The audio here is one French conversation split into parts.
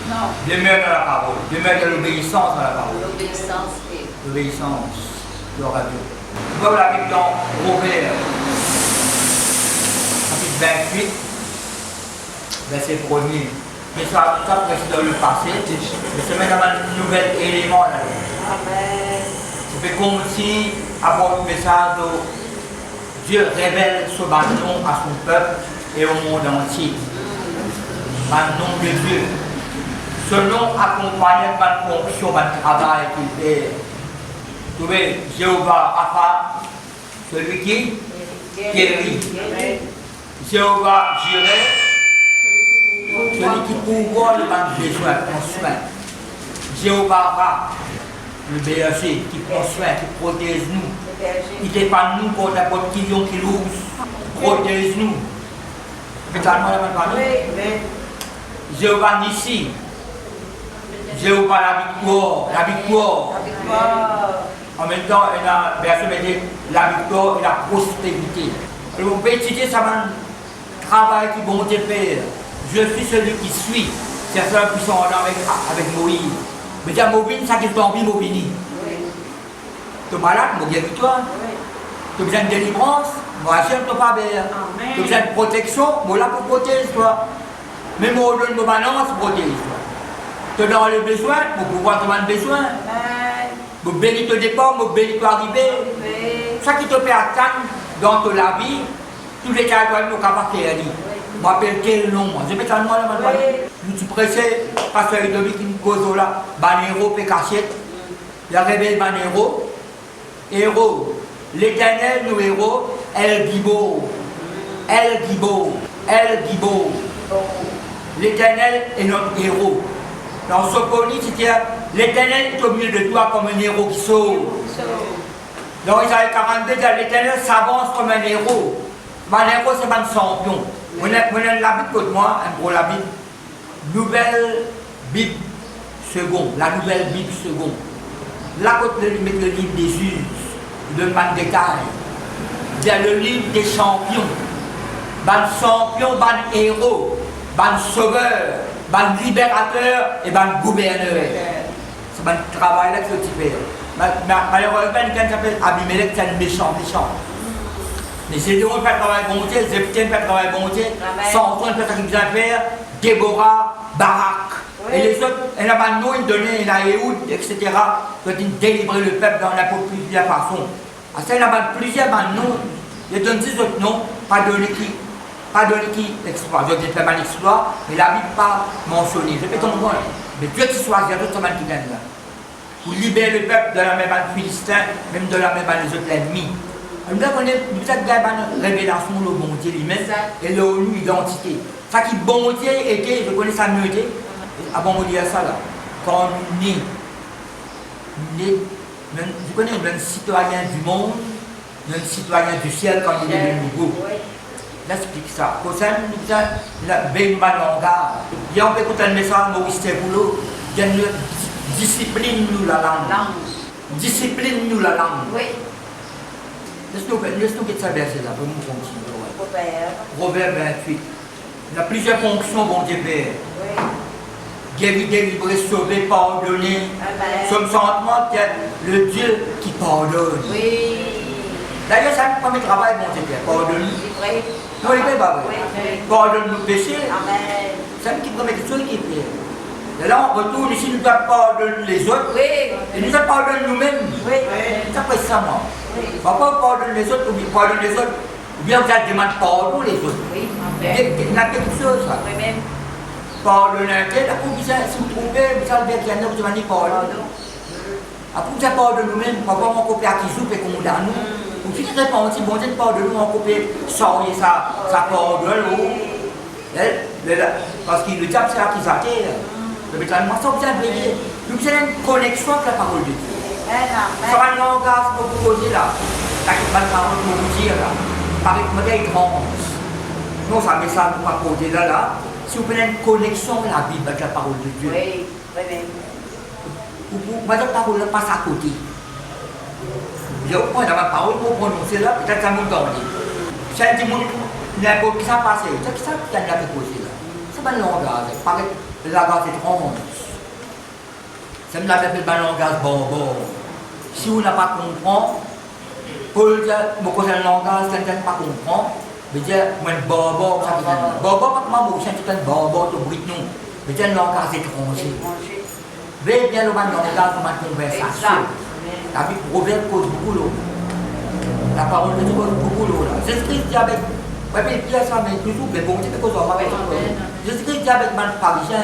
Non. Demeure dans la parole. Demeure dans l'obéissance à la parole. L'obéissance et... L'obéissance. Gloire à Dieu. Nous avons la Bible dans Proverbe, chapitre 28, verset 1er. Mais ça c'est dans le passé. Mais c'est maintenant un nouvel élément là. Amen. C'est comme si, après le message, Dieu révèle ce nom à son peuple et au monde entier. Le nom de Dieu. Ce nom accompagne ma fonction, mon travail qu'il fait. Vous voyez, Jéhovah Rapha, celui qui guérit. Jéhovah Jireh, celui qui pourvoit le besoin, prend soin. Jéhovah Ra, le berger qui prend soin, qui protège nous, qui défend nous contre n'importe qui nous protège nous. Jéhovah Nissi, Jéhovah la victoire. En même temps, il a verset la victoire et la prospérité. Et vous pouvez étudier ça, un travail qui vont te faire. Je suis celui qui suis. C'est ceux qui sont avec Moïse. Mais dire Moïse, ça qui est envie Moïse. Tu es malade, mon bien toi. Tu as besoin de délivrance, moi je ne peux pas faire. Tu as besoin de protection, moi là pour protéger toi. Mais moi je donne mon balance, protège toi. Tu as dans le besoin, pour pouvoir te demander besoin. Vous bénis te départ, vous bénis te arriver. Ça qui te fait atteindre dans ta vie, tous les cas que nous avons fait. Je m'appelle quel nom? Je mets ça moi là maintenant. Nous tu pressé, pasteur Domi qui nous cause là, Banero, Pécachette. Il a révélé Banero. Héros. L'Éternel, nous héros, El Gibo. El Gibo. El Gibo. L'Éternel est notre héros. Dans ce colis, c'est-à-dire l'Éternel est au milieu de toi comme un héros qui sauve. Dans Isaïe 42, l'Éternel s'avance comme un héros. Mon héros, c'est mon champion. Vous avez la Bible contre moi, un gros la Bible. Nouvelle Bible seconde. La nouvelle Bible seconde. Là, quand vous mettez le livre des juges, il donne un détail. Il y a le livre des champions. Ban champion, ban héros, ban sauveur, ban libérateur et ban gouverneur. C'est un travail là que tu fais. Malheureusement, quelqu'un s'appelle Abimelech, c'est un méchant. Mais c'est de faire travail bon Dieu, Zephtine fait travail bon Dieu, Samson fait ce qu'il vient faire, Déborah, Barak. Et les autres, il y a un nom, il donnait, il y a Éhoud, etc. Quand il délivrait le peuple dans la plusieurs façons. À ça, il y a plusieurs noms. Il donne 10 autres noms, pas de qui exploit. Je dis pas mal exploit, mais la Bible pas mentionné. Je fais ton point. Mais Dieu qui choisit, il y a d'autres qui viennent là. Pour libérer le peuple de la même Philistin, même de la même les autres ennemis. Nous avons une révélation de bon Dieu lui-même et de l'identité. Ça qui bon Dieu était, je connais ça mieux. Avant de dire ça là, quand nous sommes nés, je connais un citoyen du monde, un citoyen du ciel quand il est nouveau. J'explique ça. Pour ça, nous avons la belle langage. Il y a un peu de message, Maurice Boulot, il y a une discipline nous la langue. Discipline nous la langue. Oui. Laisse-nous quitter ça verset là, pour nous continuer. Proverbe 28. Il y a plusieurs fonctions, bon Dieu Père. Oui. Guérir, délivrer, sauver, pardonner. Somme 130, le Dieu qui pardonne. Oui. D'ailleurs, c'est un premier travail, mon Dieu, pardonne. Non, il n'est pas vrai. Pardonne nos péchés. C'est un petit premier chose qui fait. Et là, on retourne ici, nous devons pardonner les autres. Oui. Et nous devons pardonner nous-mêmes. Oui. Ça fait ça, moi. On ne va pas pardonner les autres, ou bien pardonner les autres. Ou bien on demande pardon les autres. Oui. Il y a quelque chose, ça. Oui, même. Pardonner un tel, après vous si vous trouvez, vous savez qu'il y en a qui demandent pardon. Après vous avez pardon nous-mêmes, papa on copie à qui joue et qu'on dans nous. Vous faites répondre si bon Dieu pardonne nous, on copie sortir ça pardonne. Parce que le diable c'est l'accusateur. Mais moi ça vous avez veillé. Nous avons une connexion avec la parole de Dieu. Ça va un langage pour vous poser là. Avec ma parole pour vous dire là. Avec ma vieille grande. Non, ça met ça pour pas poser là. Si vous prenez une connexion avec la Bible, avec la parole de Dieu, oui, oui, votre parole passe à côté. Je prends ma parole pour prononcer là, peut-être ça monte en dit. C'est un petit monde, n'importe qui ça passe, c'est qui ça qui a fait poser là. C'est pas un langage, le langage étrange. C'est me l'appelle le langage bonbon. Si vous n'avez pas compris, Paul dit, mon côté le langage, quelqu'un ne pas comprendre, mais dit, moi, bonbon, ça veut dire, bonbon, pas comment vous sentez un bonbon, tu briques non, mais dit, le langage étranger. Veillez bien le langage comme une conversation. La Bible Proverbe cause beaucoup l'eau. La parole de Dieu cause beaucoup l'eau. Jésus-Christ dit avec, ouais, Pierre, ça m'a toujours, mais bon, c'est cause de Jésus-Christ dit avec man parisien,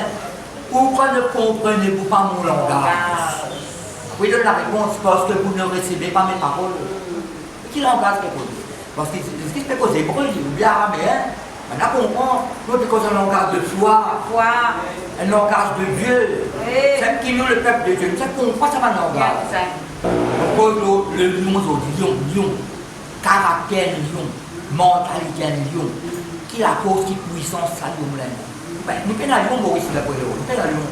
pourquoi ne comprenez-vous pas mon langage? Oui, donne la réponse, parce que vous ne recevez pas mes paroles. Qui langage est posé? Parce que Jésus-Christ peut causer hébreu, il dit, ou bien araméen. Maintenant, on comprend, nous, c'est cause un langage de foi, un langage de Dieu. C'est qui nous, le peuple de Dieu. C'est qu'on croit ça va un langage. On pose le lion, caractère lion, mentalité lion, qui la cause, qui puissance, ça lion là. Nous faisons la lion, Maurice, nous faisons la lion.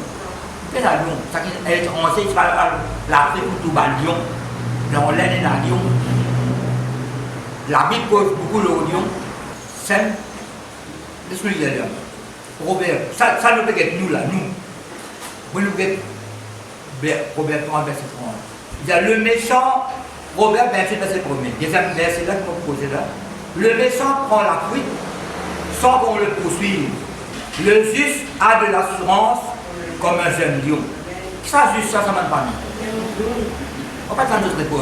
Nous faisons la lion. Ça qui est étranger, c'est l'Afrique où tout va lion. Dans l'aine et la lion. La Bible cause beaucoup le lion. C'est. Laisse-moi dire là. Proverbe. Ça nous peut être nous là, nous. Vous nous pouvez. Proverbe 30, verset 30. Il y a le méchant, Proverbe 28, verset 1er. Deuxième verset là que vous posez là. Le méchant prend la fuite sans qu'on le poursuive. Le juste a de l'assurance comme un jeune lion. Ça, juste, ça m'a pas mis. On va faire notre réponse.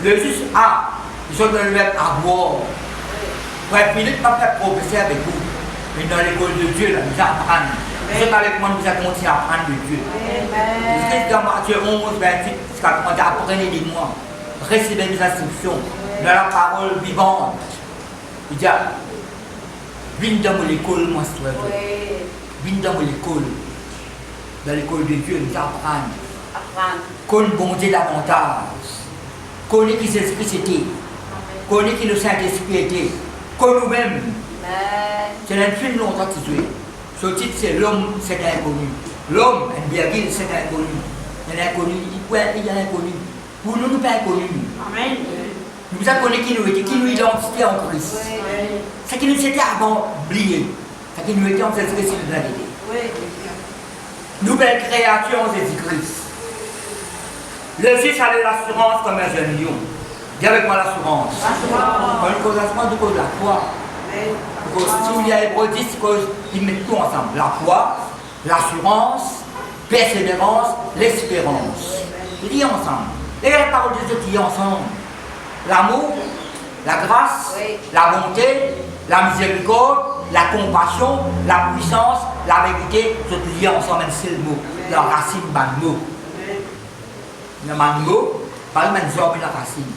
Le juste a, ils ont le verbe avoir. Bref, Philippe n'a pas professé avec vous. Mais dans l'école de Dieu, là, nous apprenons. Vous êtes avec moi, nous allons continuer à apprendre de Dieu. Jésus dans Matthieu 11, 28, jusqu'à comment dire, apprenez de moi. Recevez mes instructions dans la parole vivante. Il dit, viens dans l'école, moi, c'est toi. Viens dans l'école. Dans l'école de Dieu, nous apprenons. Connais bon Dieu davantage. Connais qui Jésus-Christ était. Connais qui le Saint-Esprit était. Connais nous-mêmes. C'est un film longtemps titulé. Ce titre, c'est L'homme, c'est inconnu. L'homme, un virgule, c'est inconnu. Il y a l'inconnu, il y a l'inconnu. Pour nous, nous pas inconnus. Amen. Nous avons connu qui nous était, qui nous identité en Christ. Ce qui nous était avant oublié. Ce qui nous était en Jésus-Christ, c'est la vérité. Nouvelle créature en Jésus-Christ. Le juge a de l'assurance comme un jeune lion. Dis avec moi l'assurance. Quand nous commençons, nous cause la foi. Si vous y a Hébreux 10, ils mettent tout ensemble. La foi, l'assurance, persévérance, l'espérance. Liés ensemble. Et la parole de Dieu qui est ensemble. L'amour, la grâce, la bonté, la miséricorde, la compassion, la puissance, la vérité, sont liés ensemble, un seul mot. La racine, le mot. Le mot, par exemple, un job, la racine.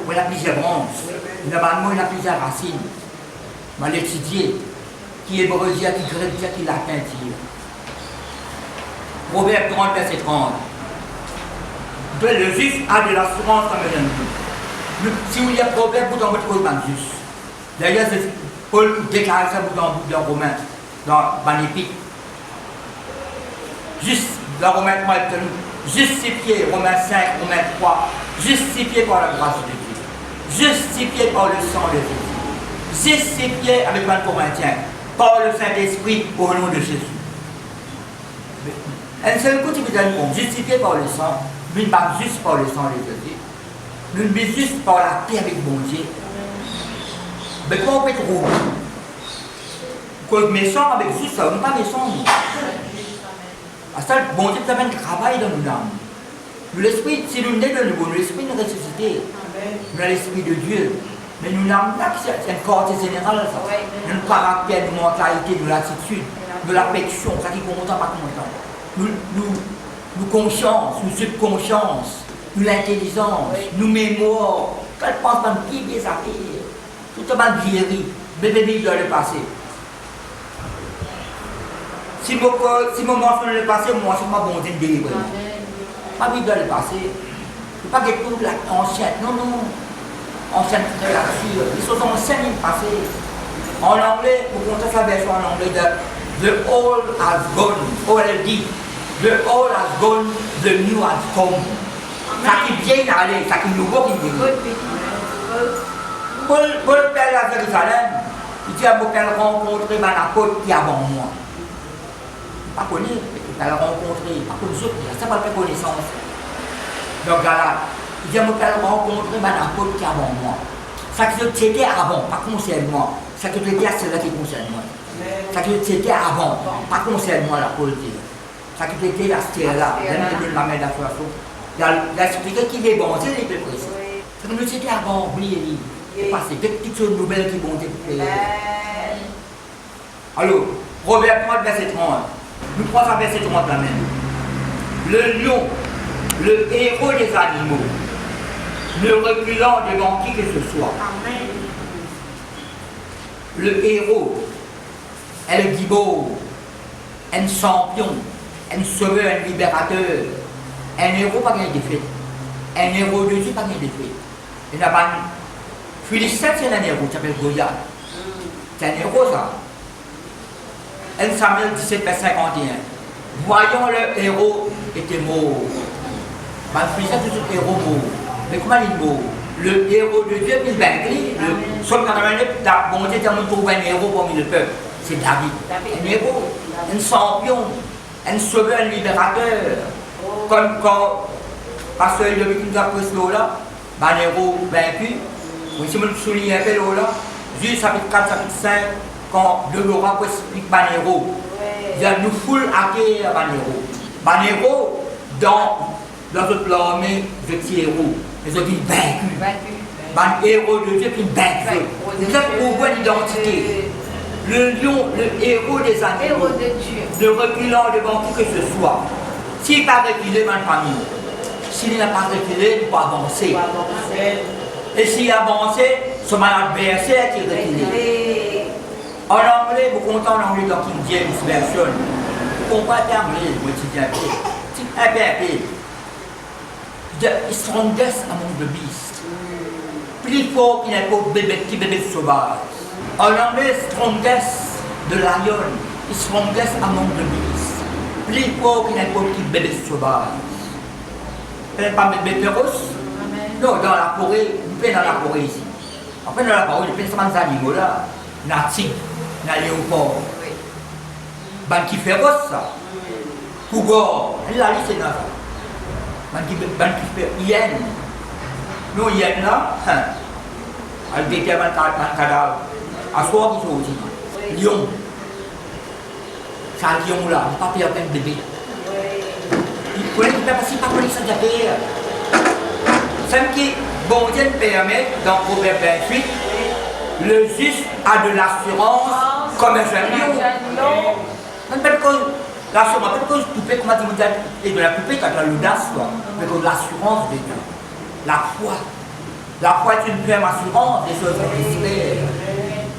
Il y a plusieurs branches. Le mot, il y a plusieurs racines. On va l'étudier. Qui est hébreu, qui grec, qui latin, dit. Proverbe 30, verset 30. Le juste a de l'assurance comme un homme. Si vous lisez Proverbe, vous en mettez cause d'un juste. D'ailleurs, Paul déclare ça dans Romains, dans l'Épître. Juste, dans Romains 3, justifié, Romains 5, Romains 3, justifié par la grâce de Dieu, justifié par le sang de Jésus, justifié avec 1 Corinthiens, par le Saint-Esprit au nom de Jésus. Un seul coup, tu vous donnes compte, justifié par le sang, nous ne pas juste par le sang de Jésus, nous ne sommes juste par la paix avec mon Dieu. Mais comment on peut trouver? Quand méchant avec juste ça, on n'est pas méchant. Ça, bon Dieu, ça fait un travail dans nos âmes. L'esprit, si nous sommes de nouveau, l'esprit nous ressuscité. Nous avons l'esprit de Dieu. Mais nous n'avons pas c'est un corps général, ça. Nous avons caractère, de mentalité, de l'attitude, de l'affection, ça qui est content, pas content. Nous conscience, nous subconscience, nous l'intelligence, nous mémoire. Quand je pense à qui bien ça fait, tout le monde vieillit, bébé doit le passer. Si mon mentionne le passé, moi je ne suis pas bon de délivrer. Ma vie doit le passer. Il ne faut pas que tout l'ancienne. Non, non. Ancienne créature. Les choses anciennes passées. En anglais, vous comptez sa version en anglais de The old has gone. OLD. The old has gone, the new has come. Ça qui vient d'aller, ça qui est nouveau qui vient. Pour le père à Jérusalem, il dit à mon père rencontrer ma côte qui est avant moi. pas connu, tu vas le rencontrer, pas comme les autres, ça va faire connaissance. Donc là, il dit, moi, je vais rencontrer n'importe qui avant moi. Ça que c'était avant, pas concerne moi. Ça que c'était c'est là qui concerne moi. Ça que c'était avant, pas concerne moi la politique. Ça que c'était la stère là, même de la main de la façon. Il a expliqué qu'il est bon, c'est les plus précis. Ça que c'était avant, oubliez-les. C'est passé, des petites choses nouvelles qui vont être. Alors, Proverbe 30, verset 30. Nous prenons verset 30 là même. Le lion, le héros des animaux, ne reculant devant qui que ce soit. Amen. Le héros est le gigot, un champion, un sauveur, un libérateur. Un héros pas gagné de défaite. Un héros de Dieu pas gagné de défaite. Il n'y a pas Philistin, c'est un héros qui s'appelle Goliath. C'est un héros ça. 1 Samuel 17, verset 51. Voyons le héros était mort. Philistin, c'est un héros mort. Mais comment il est mort? Le héros de Dieu, il vaincu. Le Psaume 89, bon Dieu, il trouve un héros parmi le peuple. C'est David. Un héros, un champion, un sauveur, un libérateur. Comme quand Pasteur David nous a pris là, un héros vaincu. Si je souligne un peu là, Juge chapitre 4, chapitre 5, quand de Laura explique Banero, il y a nous foule à terre Banero. Banero, dans notre l'armée, je dis héros, mais je dis vaincu. Ban héros de Dieu qui vaincu. Vous êtes pour voir l'identité. Le lion, le héros des animaux, ne reculant devant qui que ce soit. S'il n'est pas reculé, ma famille, s'il n'a pas reculé, il faut avancer. Et s'il avance, c'est mon adversaire qui est reculé. En anglais, vous comptez en anglais dans King James Version. Vous comprenez en anglais, vous étudiez un peu. The strongest among the beasts. Plus fort qu'il n'est pas petit bébé sauvage. En anglais, strongest de lion. Strongest among the beasts. Plus fort qu'il n'est pas petit bébé sauvage. Elle n'est pas bébé féroce. Non, dans la forêt, nous sommes dans la forêt ici. Après, dans la forêt, nous sommes des animaux là. Natifs, des léopards. Ben qui féroce ça. Cougar, elle a liste dans ça. Ben qui fait hyène. Nous, hyène là, elle détermine le cadavre. À soi, il faut aussi. Lion. C'est un lion là, il ne pas perdre un bébé. Il faut qu'il ne pas passer par les sans affaires. Ce qui, bon Dieu permet, dans Proverbe 28, le juste a de l'assurance comme un jeune lion. L'assurance, pas de cause poupée, comment dire, et de la poupée, quand tu as l'audace, mais de l'assurance de Dieu. La foi. La foi est une ferme assurance des choses qu'on espère.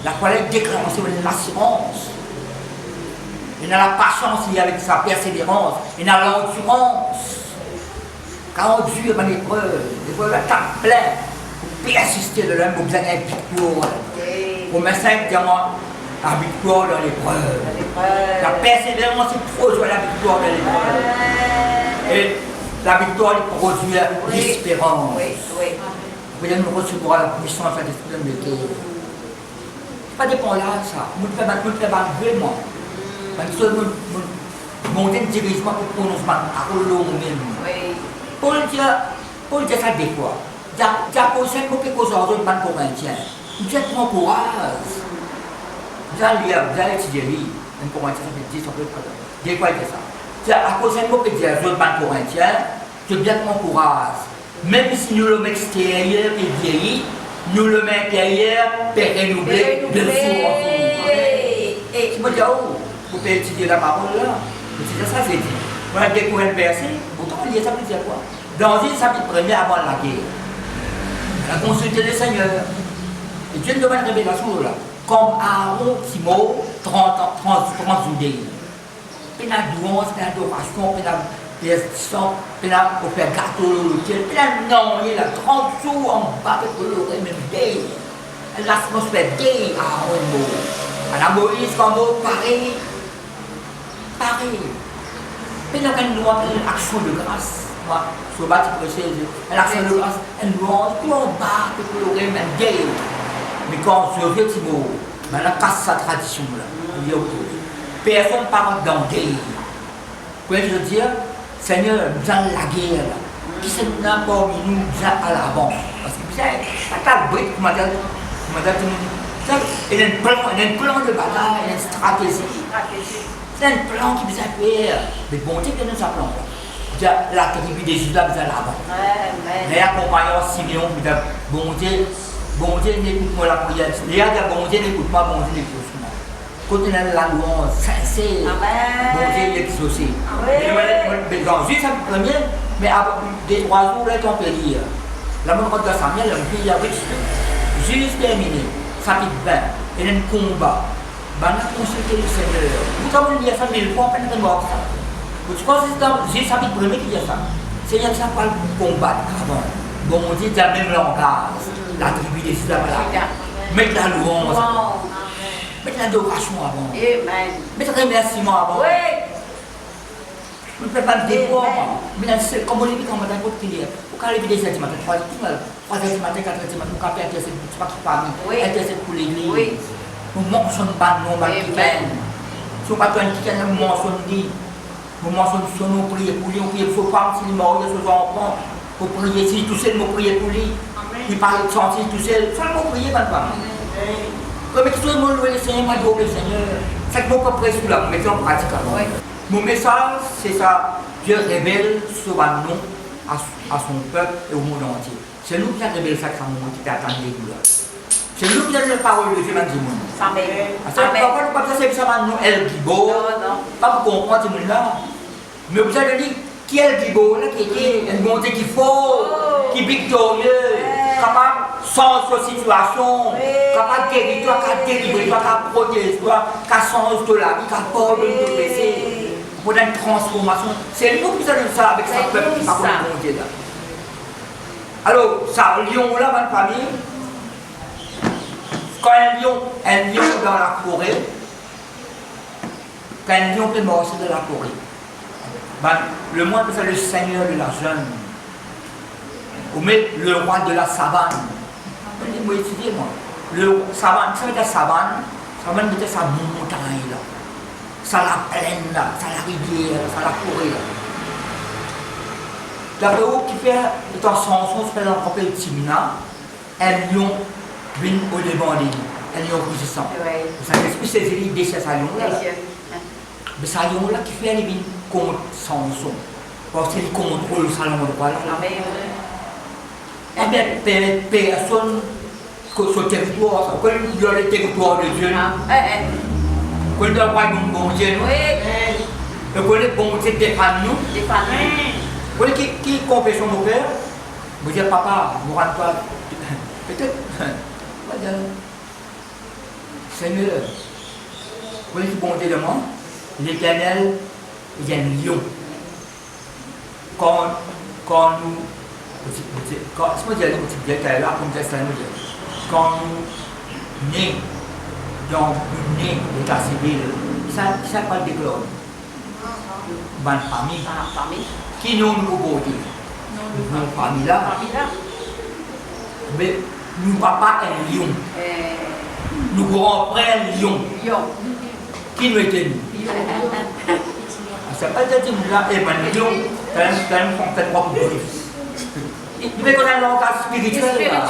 La foi est déclenchée de l'assurance. Il a la patience liée avec sa persévérance. Il a l'endurance. Quand on dure dans l'épreuve, l'épreuve est plein, pour persister de l'homme, vous avez un victoire. Pour mettre 5 diamants, la victoire dans l'épreuve. La persévérance, c'est produire la victoire dans l'épreuve. Et la victoire, il produit l'espérance. Vous allez nous recevoir la puissance de l'esprit de Dieu. Pas dépend là, ça. Nous ne faisons pas vraiment. Parce que nous monter un dirigeement pour prononcer à nous-mêmes. Paul dit ça des fois. Il y a posé beaucoup de choses aux autres Corinthiens. Vous êtes mon courage. Vous allez étudier, un Corinthien, ça fait 10 ans, des fois il dit ça. Il y a posé beaucoup de choses aux autres Corinthiens. Je bien mon courage. Même si nous le extérieur est vieilli, nous le intérieur peut renouveler de jour en jour. Et je me dis, oh, vous pouvez étudier la parole là. C'est ça, c'est dit. On a découvert le verset, pourtant il y a ça veut dire quoi? Dans une chapitre 1er avant la guerre, elle a consulté le Seigneur. Et Dieu nous donne une révélation là. Comme Aaron, Timo, 30 juillet. Il y a douance, il y a adoration, il y a pétition, il y a faire gâteau, il y a non, il y a 30 jours en bas de l'oreille, même day. L'atmosphère day, Aaron. À la Moïse, comme pareil. Mais il y a une action de grâce. Moi, je vais te prêcher, l'action de grâce, elle nous tout en bas, tout le même day. Mais quand je viens Timo, on casse sa tradition là. Personne ne parle dans day. Quoi je veux dire, Seigneur, nous allons la guerre. Qui c'est n'importe nous, nous à l'avant. Parce que ça, la brique, comment dire, il y a un plan de bataille, il y a une stratégie. C'est un plan qui vous a fait. Mais bon Dieu, que nous appelons. La tribu des Judas, vous allez l'avant. Mais accompagnant Simeon, vous dites, bon Dieu, n'écoute-moi la prière. Léa dit, bon Dieu, n'écoute-moi, bon Dieu, n'écoute-moi. Quand on a la louange sincère, bon Dieu, il est exaucé. Juste ça me premier, mais après 3 jours, là, on peut lire. La montre de Samuel, il y a juste terminé, chapitre 20, il y a un combat. On a consulté le Seigneur. Vous avez dit ça 1000 fois, peine de mort. Tu penses que c'est dans Jésus chapitre 1 qui dit ça. Seigneur, ça parle de combattre avant. Bon, on dit, il y a même langage, la tribu des Judas, voilà. Mettre la louange. Mettre l'adoration avant. Mettre le remerciement avant. On ne peut pas le dévoiler. Mais comme on l'a dit, quand on a continué, quand on a vu des heures du matin, 3 heures du matin, 4 heures du matin, on a fait intercéder pour la famille, intercéder pour l'église. Nous ne mentionnons pas nos malades. Si on ne parle pas de nous mentionner, nous mentionnons, nous prions pour lui, il faut pas si les morts, il faut enfants, pour prier, si tout seul, nous prions pour lui. Il parle de santé, tout seul, il faut prier, madame. Mais tout le monde le Seigneur, m'a dit le Seigneur. C'est que mon propre sous la mettre en pratique. Mon message, c'est ça. Dieu révèle son nom à son peuple et au monde entier. C'est nous qui avons révélé ça à moment qui attend les douleurs. C'est nous qui avons la parole de Dieu dans le monde. Pourquoi nous ne pas ça maintenant El Gibo? Pas pour comprendre ce monde-là. Mais vous avez dit, qui est El Gibo? Qui est un bon Dieu qui faut, qui est victorieux, capable sans situation, capable de guérir toi, capable de délivrer toi, capable de protéger toi, capable de changer de la vie, capable de te blesser. Pour une transformation. C'est nous qui allons ça avec ce peuple qui parle de Dieu là. Alors, ça, lion là, ma famille, quand un lion dans la forêt, quand un lion peut marcher dans la forêt, ben, le moins c'est le seigneur de la jungle, ou même le roi de la savane. Moi, étudier moi. Le savane, ça veut dire savane veut dire sa montagne là. Ça la plaine là, ça la rivière, ça la forêt là. D'abord, qui fait, dans son sens, fait un rappel Timna, un lion vient au devant de lui, un lion rugissant. Ça explique ces idées, c'est ça lion là. Mais ça lion là qui fait, il vient contre Samson, parce qu'il contrôle le salon de roi là. Eh bien, personne, sur le territoire, quand il y a le territoire de Dieu, quand il y a le royaume de bon Dieu, et quand le bon Dieu défend nous, vous voyez qui confession nos pères? Vous dites, papa, vous ne rentrez pas. Peut-être. Seigneur, vous voyez qui bon Dieu demande? L'Éternel, il y a un lion. Quand nous. Quand nous nés dans une nez d'état civil, ça parle de gloire. Bonne famille. Qui nous beauté? Nos familles là. Mais nous papa est un lion. Nous grands-frères un lion. Qui nous était nous? C'est pas dire que nous là, un lion, quand même, on fait trois coups. Nous mettons un langage spirituel là.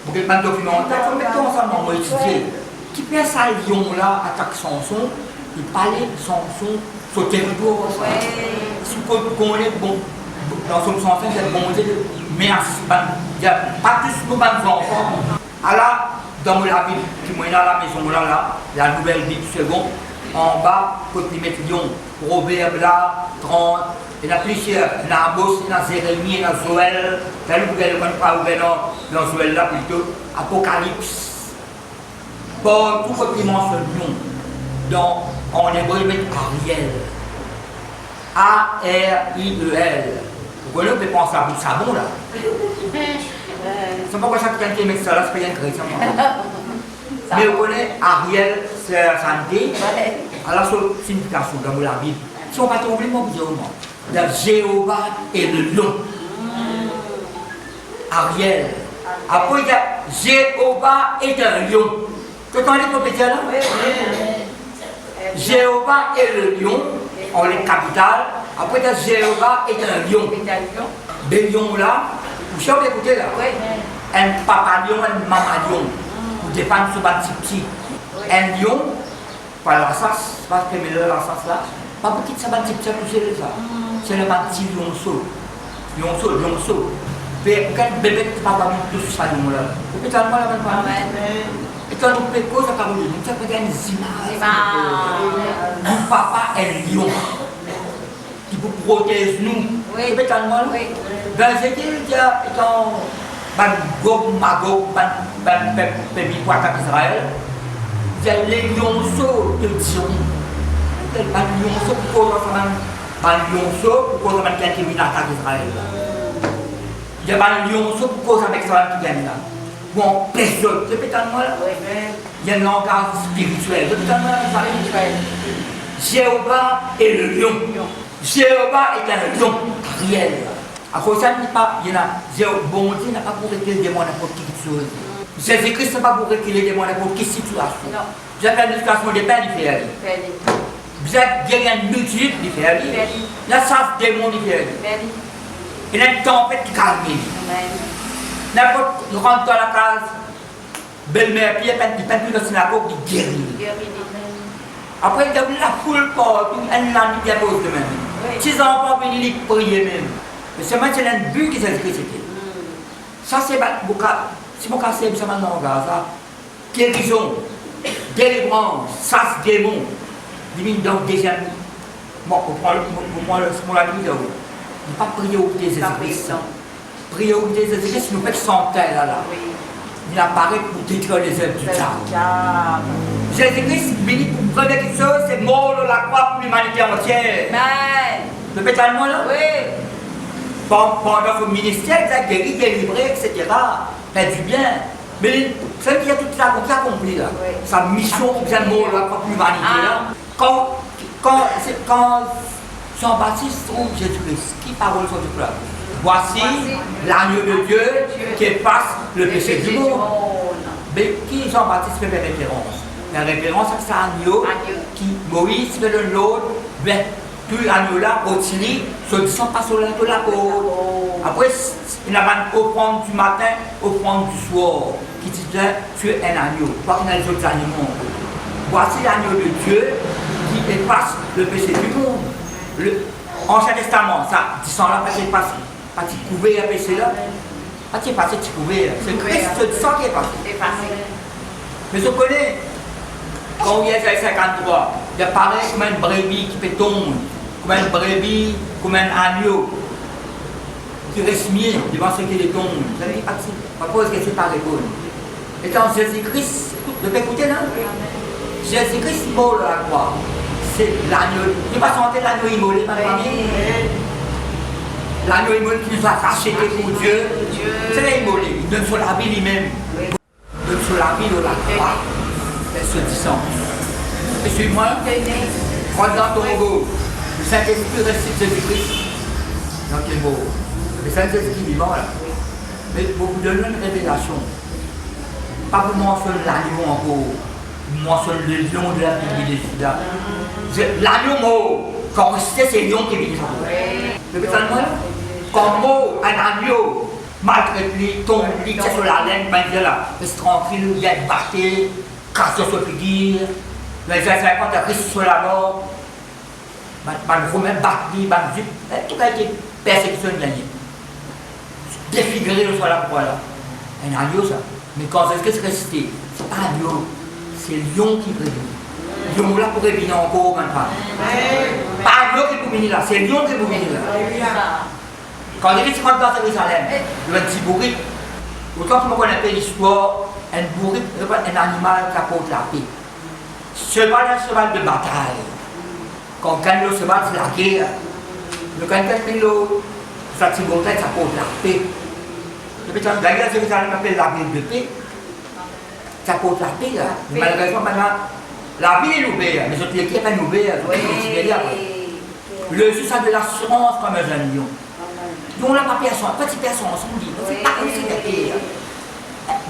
Pour qu'il y ait un documentaire, il faut mettre ensemble, on va étudier. Qui fait ça, lion là, attaque Samson, il parlait de Samson sur le territoire. Si vous connaissez, bon, dans son sens, c'est bon Dieu, merci. Il n'y a pas plus de bonnes enfants. Alors, dans la Bible, qui est dans la maison là, la nouvelle Bible seconde, en bas, côté mettre lion, Proverbe là, 30. Il y a plusieurs, il y a Amos, il y a Jérémie, il y a Joël, il y a dans Joël là plutôt, Apocalypse. Bon, tout ce qui mentionne lion, en hébreu, il met Ariel. A-R-I-E-L. Vous connaissez, vous pouvez penser à du savon là. C'est pas pour ça que quelqu'un qui met ça là, c'est pas un chrétien. Mais vous connaissez, Ariel, c'est la santé. Alors, c'est signification dans la Bible. Si on va tomber, moi, vous dire, Jéhovah est le lion. Ariel. Après, il y a Jéhovah est un lion. Tu entends les compétitions là? Jéhovah est le lion, en les capitales. Après, Jéhovah est un lion. Des lions là, vous savez écouter là. Un papa lion, un maman lion. Vous dépendez sur un petit. Un lion, par la race, parce que la race là, pas petit ça va petit ça. C'est le petit lionceau. Lionceau. Mais quand bébé papa tous ça lion là. Peut-être moi là maintenant. Et quand on peut cause à parole, ça peut être une image. Mon papa est lion. Qui vous protège nous. Oui. Peut-être moi. Dans Ézéchiel, il y a un Gog, Magog, un pays pour Israël. Il y a les lionceaux de Dion. Il y a un lionceau pour cause avec quelqu'un qui vient attaquer Israël. Il y a un lionceau pour cause avec Israël qui vient là. Bon, personne, c'est peut-être moi là. Il y a un langage spirituel. C'est peut-être moi là. Jéhovah est le lion. Jéhovah est un lion réel. À cause ça, il y a bon Dieu n'a pas pour régler les démons n'importe quelle chose. Jésus-Christ n'a pas pour régler les démons n'importe quelle situation. Vous avez une situation de paix, il fait. Vous avez une multitude, il fait. Il y a 100 démons, il fait. Il y a une tempête qui calme. N'importe qui rentre dans la case, belle-mère, puis il peint plus dans la synagogue, il guérit. Après, il y a la foule partout, elle n'a pas de cause de même. Si les enfants viennent prier même. Mais c'est maintenant un but qui s'est écrit. Ça, c'est mon cas, c'est maintenant en Gaza. Guérison, délivrance, chasse démon. Divine donc déjà. Bon, vous prenez le limite. Il ne pas prier au des Jésus-Christ. Prier au des Jésus-Christ, nous fait santé là. Il apparaît pour détruire les œuvres du diable. Jésus-Christ, pour première chose, c'est mort de la croix pour l'humanité entière. Le pétalement là? Oui. Pendant son ministère, il a guéri, délivré, etc. Fait du bien. Mais celui qui a tout ça accompli là, sa mission qui vient de mort de la croix pour l'humanité là. Quand Jean-Baptiste trouve Jésus-Christ, qui parole sur du fleuve? Voici l'agneau de Dieu qui efface le péché du monde. Mais qui Jean-Baptiste fait référence? La référence à cet agneau qui Moïse fait de l'autre, mais tout l'agneau-là continue, se descend pas sur de la côte. Après, il y a une offrande du matin, offrande du soir, qui dit tu es un agneau, pas qu'il y a les autres animaux. Voici l'agneau de Dieu qui efface le péché du monde. Ancien Testament, ça, dit ça là, c'est passé. Pas tu couvert à péché là. Pas tu passé, tu couvert. C'est Christ, c'est ça qui est passé. Mais je connais, quand il y a 53, il apparaît comme une brebis qui peut tomber, comme une brebis, comme un agneau qui reste mieux devant ceux qui les tombent. Vous avez dit pas pourquoi est-ce que c'est pas répondu? Et quand Jésus-Christ, vous écoutez là? Jésus-Christ mort à la croix. C'est l'agneau. Tu ne vas pas sentir l'agneau immolé, ma famille? L'agneau immolé qui nous a racheté pour Dieu. C'est l'immolé. Il donne sur la vie lui-même. Il donne sur la vie de la croix. Elle se descend. Et suis-moi. Prends dans ton go. Le Saint-Esprit récite Jésus-Christ. Dans quel mot? Le Saint-Esprit vivant là. Mais pour vous donner une révélation. Pas pour mentionner l'agneau encore. Mentionne le lion de la Bible de Judas. L'agneau mort, quand c'est lion qui vit. Le pétale moi, quand mort, un agneau, malgré lui, tombe, il tient sur la laine, ben il là, reste tranquille, il y a une bâtée, casse sur ce dire, les gens quand il reste sur la mort, il faut même battre, tout a été persécution gagnée. Défiguré sur la croix là. Un agneau ça. Mais quand est-ce que c'est resté? C'est pas un agneau. C'est le lion qui brille. Le lion là pourrait venir encore maintenant. Pas un lion qui peut venir là, c'est le lion qui peut venir là. Quand il est rentré dans Jérusalem, il y a un petit bourrique. Autant que je connais l'histoire, un bourrique c'est un animal qui apporte la paix. Cheval est un cheval de bataille. Quand quelqu'un se bat, c'est la guerre. Le quelqu'un qui l'eau, ça apporte la paix. La guerre de Jérusalem appelle la guerre de paix. Ça porte la paix là. Mais malheureusement maintenant, la vie est nouvelle, mais surtout l'équipe est nouvelle. Le juge a de l'assurance comme un jeune lion. Donc on n'a pas personne, petit personne, on dit, c'est pas comme si c'était.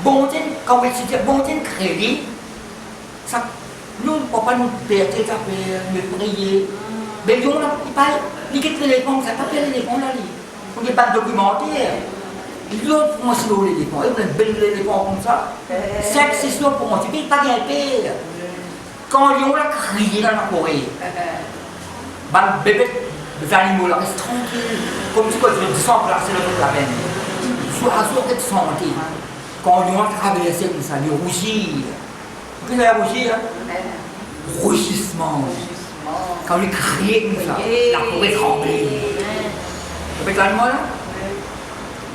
Bon Dieu, quand on dit bon Dieu crédit, ça, Nous, on va nous perdre, nous prier. Mais nous, on n'a pas de téléphone, ça n'a pas de téléphone là. On n'a pas de documentaire. L'autre, moi, c'est l'éléphant. Il y a un bel éléphant comme ça. C'est sûr pour moi, tu ne peux pas gagner père. Quand on a crié dans la forêt, le bébé, les animaux là restent tranquilles. Comme si je descends placer dans la veine. Soit à soi de santé. Quand on a traversé comme ça, il rougit. Qu'est-ce que c'est rougir? Rougissement. Quand on criait comme ça, la forêt tremblait. Vous avez l'animal là?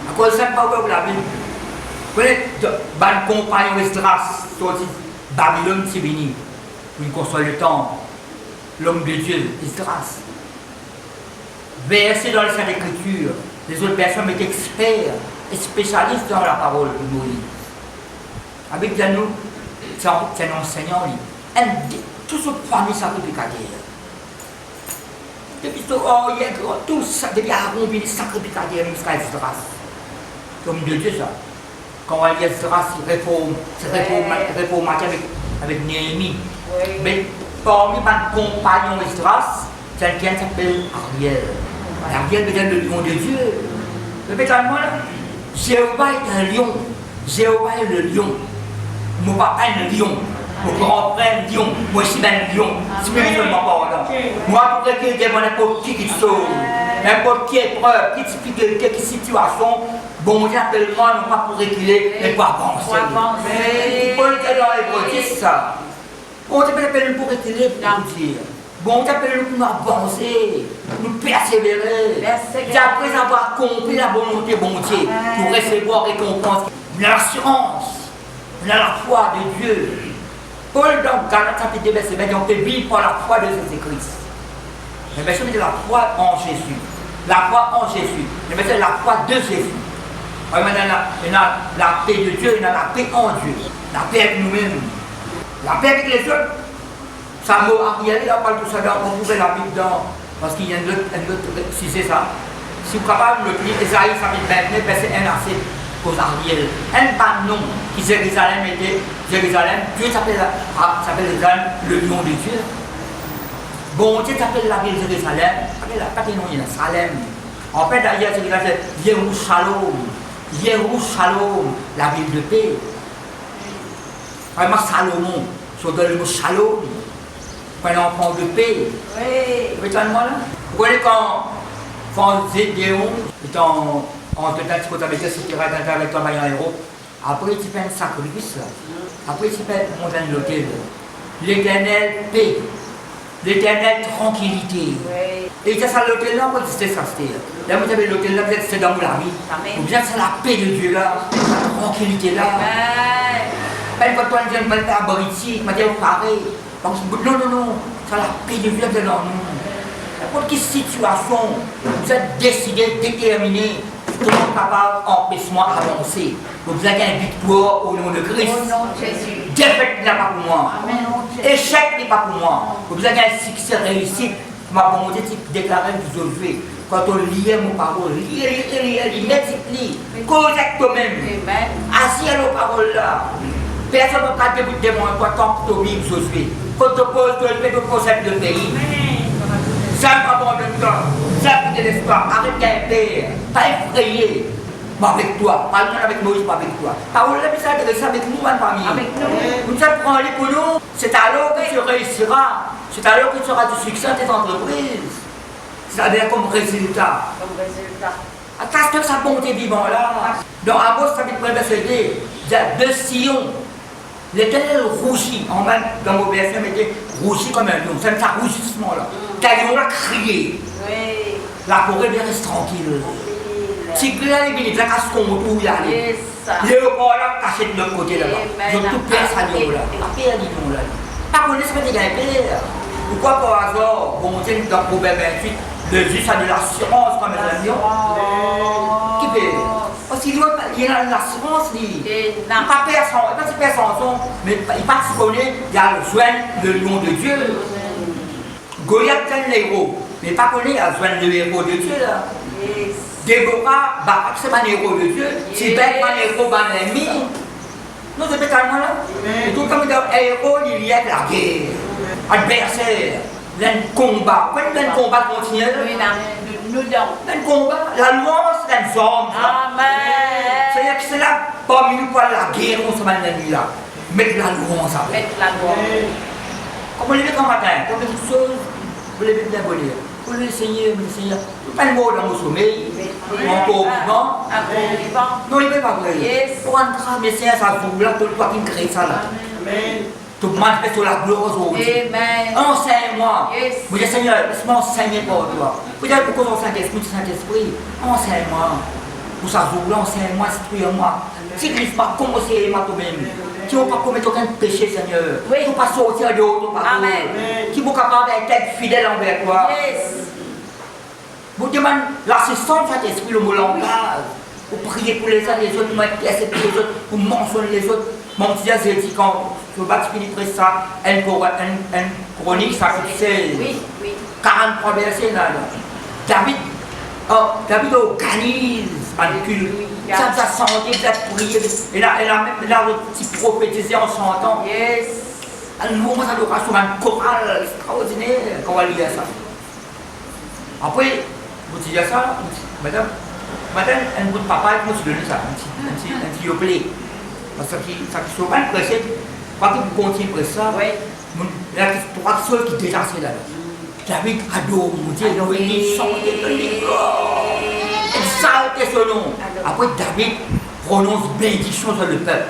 À quoi ça ne pas ouvert la Bible? Vous voyez, le compagnon Esdras, sorti Babylone, c'est béni. Pour construire le temple. L'homme de Dieu, Esdras. Versé dans les Saintes Écritures, les autres personnes étaient experts et spécialistes dans la parole de Moïse. Avec nous, c'est un enseignant, tout ce famille sacrificateur. Depuis tout ça, depuis Aaron, il est sacrificateur jusqu'à Esdras. L'homme de Dieu, ça. Quand on lit Esdras, il réforme avec Néhémie. Oui. Mais parmi mes compagnons Esdras, quelqu'un qui s'appelle Ariel. Ariel veut dire le lion de Dieu. Répétez-moi là. Jéhovah est un lion. Jéhovah est le lion. Mon papa est un lion. Mon grand-frère est un lion. Moi aussi ben un lion. Spirituellement parlant. Moi, pour qu'il y ait n'importe qui sauve, n'importe qui épreuve, qui difficulté, qui situation, bon Dieu tellement non pas pour reculer, mais pour avancer. Pour avancer. Pour le dire dans les bêtises, ça. Bon Dieu appelle nous pour reculer, pour dire. Bon Dieu appelle nous pour nous avancer, nous persévérer. Et après avoir compris la volonté de bon Dieu, pour recevoir récompense. L'assurance, la foi de Dieu. Paul dans Galates chapitre 2 verset 20, on peut vivre par la foi de Jésus-Christ. Mais bien sûr, c'est la foi en Jésus. La foi en Jésus. Mais c'est la foi de Jésus. Il y a la paix de Dieu, il y a la paix en Dieu. La paix avec nous-mêmes. La paix avec les autres. Ça m'a Ariel, il a parlé de tout ça, on pouvait la Bible dans. Parce qu'il y a un autre, si c'est ça. Si vous êtes capable de le lire, Esaïe chapitre 29, verset 1 à 7, pour Ariel. Un pas nom qui Jérusalem était. Jérusalem, Dieu s'appelle Jérusalem, le nom de Dieu. Bon Dieu s'appelle la ville de Jérusalem, pas de nom, il y a Salem. En fait, d'ailleurs, c'est Jérusalem, la ville de paix. Vraiment, Salomon, sur le mot Shalom, un enfant de paix. Oui. Vous voyez quand Zédéon est en total psychotabété, c'est avec toi, en héros. Après, il fait un sacrifice. Après, il fait monter l'hôtel. L'éternel paix. L'éternel tranquillité. Oui. Et c'est ça l'hôtel là, c'était ça, c'était. Là, vous avez l'hôtel là, c'est dans la vie. Ou bien c'est la paix de Dieu là, la tranquillité là. Même quand on dit qu'on va faire aboritique, on va dire pareil. Non, c'est la paix de Dieu dans nous. N'importe quelle situation, vous êtes décidé, déterminé, tout le monde capable d'empêcher-moi d'avancer. Vous avez une victoire au nom de Christ. Au nom de Jésus. Défaite n'est pas pour moi. Amen. Échec n'est pas pour moi. Vous avez un succès réussi. Ma volonté est déclarée que je vais. Quand on lit mon parole, lit, multiplie, correcte toi-même. Assis à nos paroles là. Personne ne peut pas te demander tant que tu vis Josué. Quand tu poses le concept de pays. Ça pas bon de temps. Ça de l'espoir. Arrête d'être pas effrayé. Mais avec toi. Pas avec Moïse, pas avec toi. Parole là, ça adresse avec nous, ma famille. Avec nous. Nous allons prendre les pour nous. C'est alors que tu réussiras. C'est alors que tu auras du succès dans tes entreprises. C'est-à-dire comme résultat. Comme résultat. Qu'est-ce que ça bonté vivant là? Dans Amos, chapitre 1, verset 2, il y a deux sillons. L'Éternel rougit, en même dans mon verset, mettez rougit comme un lion. C'est un rougissement là. Caillon l'a crié. Oui. La forêt reste tranquille. Si vous allez venir, vous allez casser où y aller. Léopard là, caché de l'autre côté là-bas. Je tout perds ça lion là. Pas perdre lion là. Pas connaître ce que tu as. Pourquoi par hasard, bon Dieu dans Proverbe 28, le juste a de l'assurance comme un lion. Qui fait? Parce qu'il y a l'assurance, il ne pas perdre son, mais il pas se connaît, il y a le soin de lion de Dieu. Goliath est un héros, mais pas connaît, il y a le soin de héros de Dieu là. Déborah, c'est pas un héros de Dieu, c'est pas un héros, pas un ennemi. Non, c'est calme là. Et tout comme dans héros, il y a de la guerre. Adversaire, un combat. Quand un combat continue, Nous donc. un combat, la louange, c'est un homme. Amen. C'est-à-dire que c'est là, parmi nous, pas la guerre, on se met là. Mettre la louange avec. Mettre la louange. Comme on lève quand matin, comme une chose, vous levez bien voler. Vous le Seigneur, pas le mot dans mon sommeil, mon corps vivant. Un corps vivant. Non, il ne peut pas vrai. Yes. Pour entrer, mais c'est ça, vous là, tout le temps qui crée ça là. Amen. Tout le monde fait sur la gloire aujourd'hui. Amen. Enseigne-moi. Yes. Vous dites, Seigneur, laisse-moi enseigner pour toi. Vous dites, pourquoi on Saint-Esprit, Saint-Esprit, enseigne-moi. Pour ça, là, enseigne-moi, instruis-moi. Si tu ne pas commencer à toi-même, tu ne vas pas commettre aucun péché, Seigneur. Oui. Tu ne vas pas sortir de haut, Amen. Tu es capable d'être fidèle envers toi. Yes. Vous demandez l'assistance Saint-Esprit, le mot langage. Vous priez pour les uns les autres, vous mettez pour les autres, vous mentionnez les autres. Mon Dieu, j'ai dit quand je vais expliquer ça, un chronique, ça fait 16. Oui, oui. 43 versets là. David organise un culte. Ça sentait, ça prié. Et là, même là, petit prophétisé en chantant. Yes. Un moment d'adoration, un choral extraordinaire quand on va lire ça. Après, vous dites ça, madame, un bout de papa, il faut se donner ça, un petit yoplé. Parce que ça qui sont pas pressés, quand vous continuez après ça, Oui. il y a trois choses qui déchassent là. David adore mon Dieu, il a chanté de livre. Exalté son nom. Après, David prononce bénédiction sur le peuple.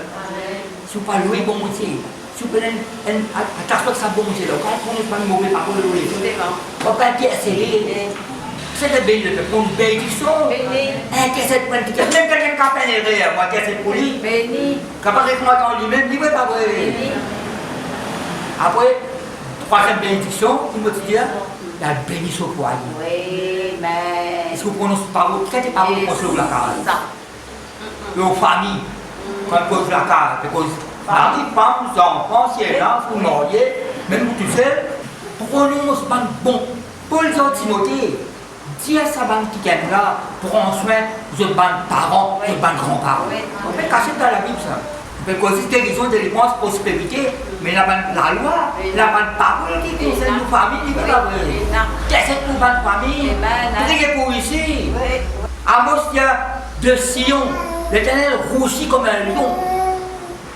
Si vous pas louer bon Dieu, si vous prenez attention que ça bon Dieu, quand on prononce pas de mauvais paroles, louer. On va pas intercéder. C'est le béni de peuple, une bénédiction. Intercède pour un petit peu. Même quelqu'un qui a peine erreur, moi, intercède pour lui. Béni. Quand on reconnaît en lui-même, il ne veut pas vrai. Béni. Après, troisième bénédiction, il me dit, la bénédiction au foyer. Oui, mais. Est-ce que vous prononcez parole, quelles paroles vous prononcez au la case? Et aux familles, quand vous posez la case, parce que mari, femme, enfants, si elle lance, vous mariez, même vous tout seul, prononce bon. Paul dit à Timothée, dis à sa bande qui est là, prends soin de votre bande parents, de votre bande grands-parents. On peut cacher dans la Bible ça. On peut causer guérison, délivrance, prospérité, mais la loi, la bande parole qui concerne nos familles, il veut la vraie. Qu'est-ce que nous bande famille? Priez pour ici. Amos dit de Sion, l'Éternel rougit comme un lion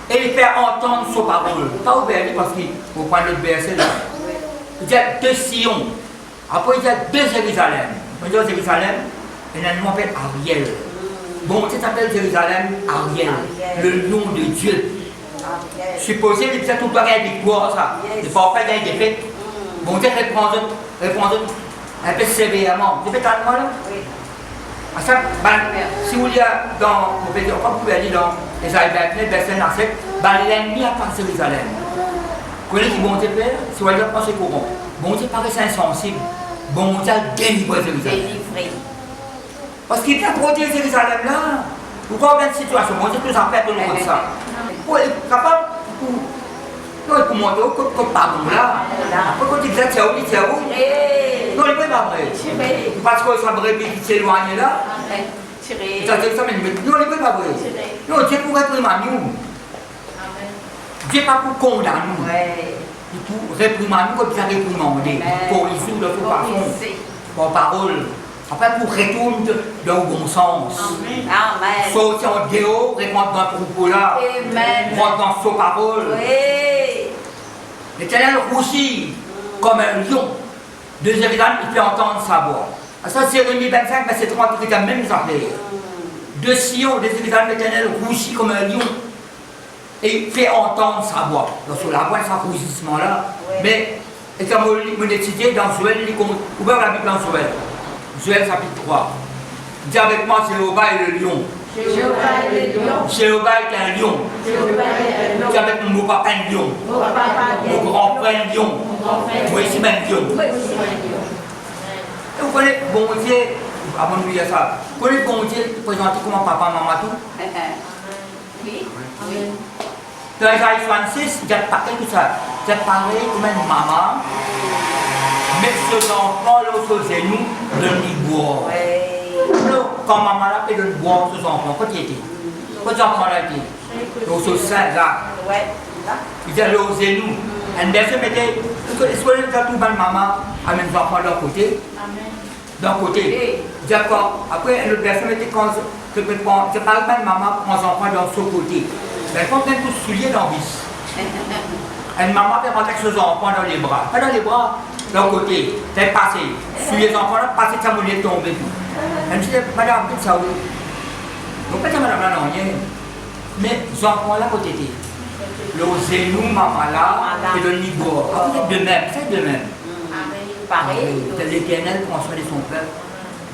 et il fait entendre sa parole. Pas ouvert parce qu'il faut prendre l'autre verset là. Il dit de Sion. Après, il y a deux Jérusalem. On dit Jérusalem, il y a un nom qui s'appelle Ariel. Bon, ça s'appelle Jérusalem, Ariel, le nom de Dieu. Supposé que c'est tout pareil avec toi, ça. C'est pas en fait qu'il y a des fêtes. Bon, Dieu répond un peu sévèrement. Vous faites calmement là? Oui. Ça, si vous lisez dans, vous pouvez dire, comme vous pouvez lire dans les Aïe verset 7, l'ennemi a pas Jérusalem. Vous connaissez qui bon Dieu Père? Si vous voulez dire, c'est courant. Bon Dieu paraît insensible. Bon Dieu a délivré Jérusalem. Délivré. Parce qu'il vient protéger Jérusalem là. Vous comprenez une situation. Bon Dieu nous a fait de nous ça. Pour être capable, pour monter au côté pardon là. Après, quand il dit c'est où? Non, il ne peut pas vrai. Parce que ça me vite s'éloigner là. Tiré. Ça dit ça, mais non, il ne peut pas vrai. Non, Dieu pour réprimer nous. Dieu pas pour condamner nous. Pour réprimer nous comme ça réprimander. Pour issue de toute façon. Pour parole. Après, pour retourner dans le bon sens. Amen. Sortir en dehors, répondre dans ce propos-là. Rentrer dans sa parole. L'Éternel rougit comme un lion. De Jérusalem, il fait entendre sa voix. Ça, c'est Jérémie 25, mais c'est 30 qui est la même affaire. De Sion, de Jérusalem, l'Éternel rougit comme un lion. Et il fait entendre sa voix. Donc, sur la voix, ce rougissement-là. Mais, et comme vous l'étudiez dans Joël, ouvrez la Bible dans Joël. Joël chapitre 3. Dis avec moi, Jéhovah est le lion. Jéhovah est le lion. Jéhovah est un lion. Dis avec mon papa un lion. Mon grand frère un lion. Moi ici même un lion. Et vous connaissez, bon Dieu, avant de dire ça, vous connaissez bon Dieu présenté comment papa, maman tout? Oui. Dans Isaïe 66, il y a pareil tout ça. Il y a pareil comme une maman. Mais ce enfant, là, aux genoux, donne-lui boire. Quand maman là, elle donne boire aux enfants, quand il était. Quand les enfants là étaient. Au sol saint, là. Ouais, là. Il dit osez-nous. Une personne mettait, est-ce que les tout ban maman a même enfants de leur côté? D'un côté. D'accord. Après, l'autre personne mettait quand c'est pas le maman prend les enfants dans son côté. Mais quand on est tous souliers dans le bis. Une maman fait rentrer ses enfants dans les bras. Pas dans les bras, d'un côté. C'est passé. Souliers les enfants là, passer ça mouiller tomber. Elle me dit, madame, tout ça, oui. Donc, pas madame là, non, rien. Mais les enfants là, côté. Le zénou, maman là, et le niveau. C'est de même, c'est de même. Pareil. C'est l'Éternel prend soin de son peuple.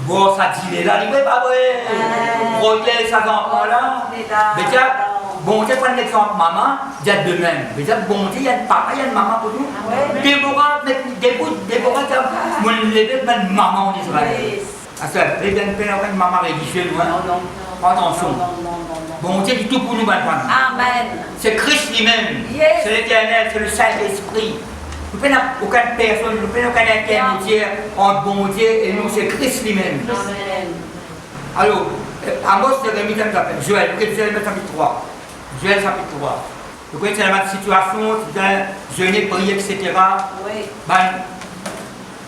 Bon, ça dit là, il n'est pas vrai. Protéger ses enfants là. Mais tiens, bon Dieu prend l'exemple maman, il y a de même. Mais tiens, bon Dieu, il y a un papa, il y a une maman pour nous. Déborah, mon lever, même maman en Israël. Ah, ça, il y a une maman religieuse, non. Attention. Bon Dieu dit tout pour nous maintenant. Amen. C'est Christ lui-même. Yes. C'est l'Éternel, c'est le Saint-Esprit. Nous n'avons aucune personne, nous n'avons aucun intermédiaire entre bon Dieu et nous, c'est Christ lui-même. Amen. Alors, Amos, c'est Rémi, Joël, Joël chapitre 3. Joël chapitre 3. Vous connaissez la même situation, c'est un jeûner, prier, etc. Oui.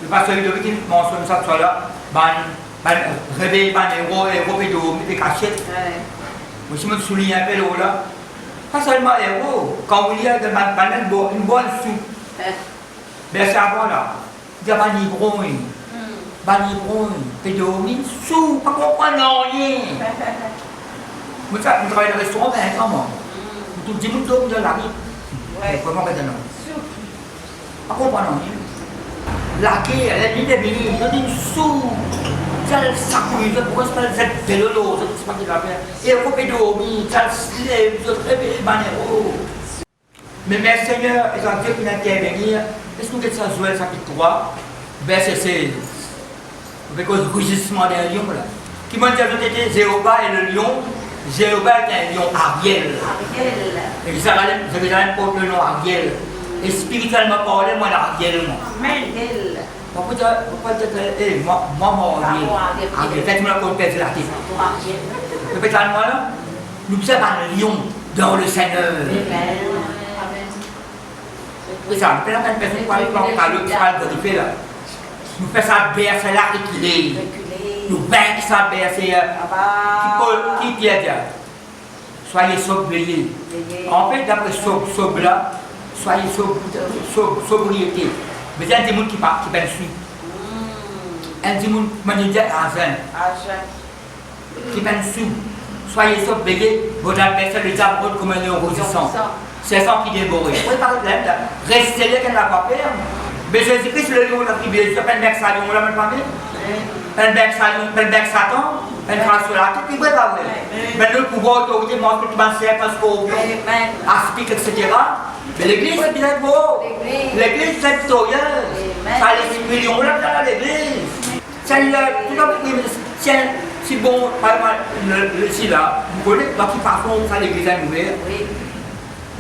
Le pasteur Ludovic qui mentionne ça tout à l'heure. Réveil, héros, et cachette. Moi, je me souligne un peu là. Pas seulement héros, quand vous lisez une bonne soupe. Mais c'est avant là. Il y a un ivrogne. Un ivrogne. Pédomine, soupe, pas comprendre rien. Moi, je travaille dans le restaurant, mais comment? Tout le monde de la rue. Comment on va dire non? Pas comprendre rien. La guerre, elle est venue, il y a une soupe. Tel s'accouille, pourquoi c'est pas cette vélo, c'est pas qu'il va faire. Et il faut pédomine, tel slave, je réveille, manéro. Mais mes seigneurs, ils ont Dieu qui intervenir. Est-ce que vous êtes ça, Joël chapitre 3, verset 16. Avec le rugissement d'un lion là. Qui m'a dit que Jéhovah est le lion. Jéhovah est un lion Ariel. Et Jérusalem porte le nom Ariel. Et spirituellement parlé, moi, l'Ariel. Amen. Pourquoi dire, moi, Ariel. Faites-moi la compète de la tête. Peut-être à moi là, nous sommes un lion dans le Seigneur. Oui, ça, nous faisons une personne qui parle vérifier là. Nous faisons ça bercer là, reculer. Nous vaincre ça bercer. Qui dit soyez sobres, veillez. En fait, d'après sobre là, soyez sobriété. Mais il y a des gens qui viennent suivre. Il y a des gens qui viennent argent. Qui viennent suivre. Soyez sobres, veillez. Votre adversaire, le diable, comme un lion rugissant. C'est ça qui déborre. Oui, par exemple, restez là qu'elle n'a pas peur. Mais Jésus-Christ, le lion, il a pris Jésus, un bec Satan, on l'a même pas mis. Un bec Satan, un trace sur la tête, il ne peut pas voir. Mais le pouvoir autorité, moi, tout le monde sait parce qu'on aspire, etc. Mais l'église, c'est bien beau. L'église, c'est victorieuse. Ça a les millions là dans l'église. Si bon, par exemple, ici là, vous connaissez, quand ils parlent, ça l'église est ouverte.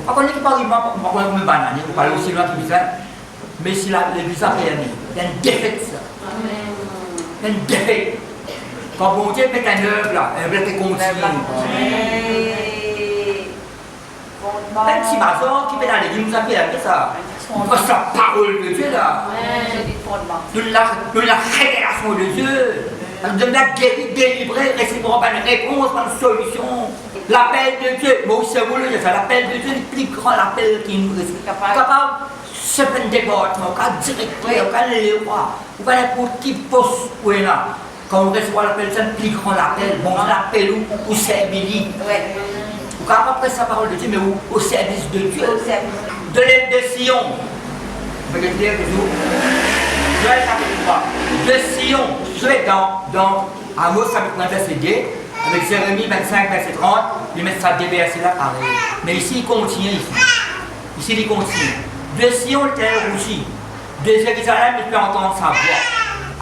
Par contre, il parle de banane, il parle aussi de l'église, mais si l'église a rien, il y a une défaite. Il y a une défaite. Quand bon Dieu met un œuvre là, un œuvre qui continue. Même si ma soeur qui fait dans l'église, nous a fait ça. On voit sa parole de Dieu là. De la révélation de Dieu. De la guérir, délivrer, recevoir une réponse, une solution. L'appel de Dieu, mais aussi vous le dites, l'appel de Dieu est le plus grand appel qui nous reste. Capable de faire un département, un directeur, un roi, ou n'importe qui poste où est là. Quand on reçoit l'appel, c'est le plus grand appel. Bon, l'appel ou servir. Ou capable de faire sa parole de Dieu, mais au service de Dieu. De l'aide de Sion. Vous voyez dire toujours. Joël chapitre 3. De Sion. Je vais dans Amos chapitre 9 verset 2. Avec Jérémie 25, verset 30, il met ça déversé là pareil. Mais ici, il continue ici. Ici, il continue. De Sion, le terre aussi. De Jérusalem, il peut entendre sa voix.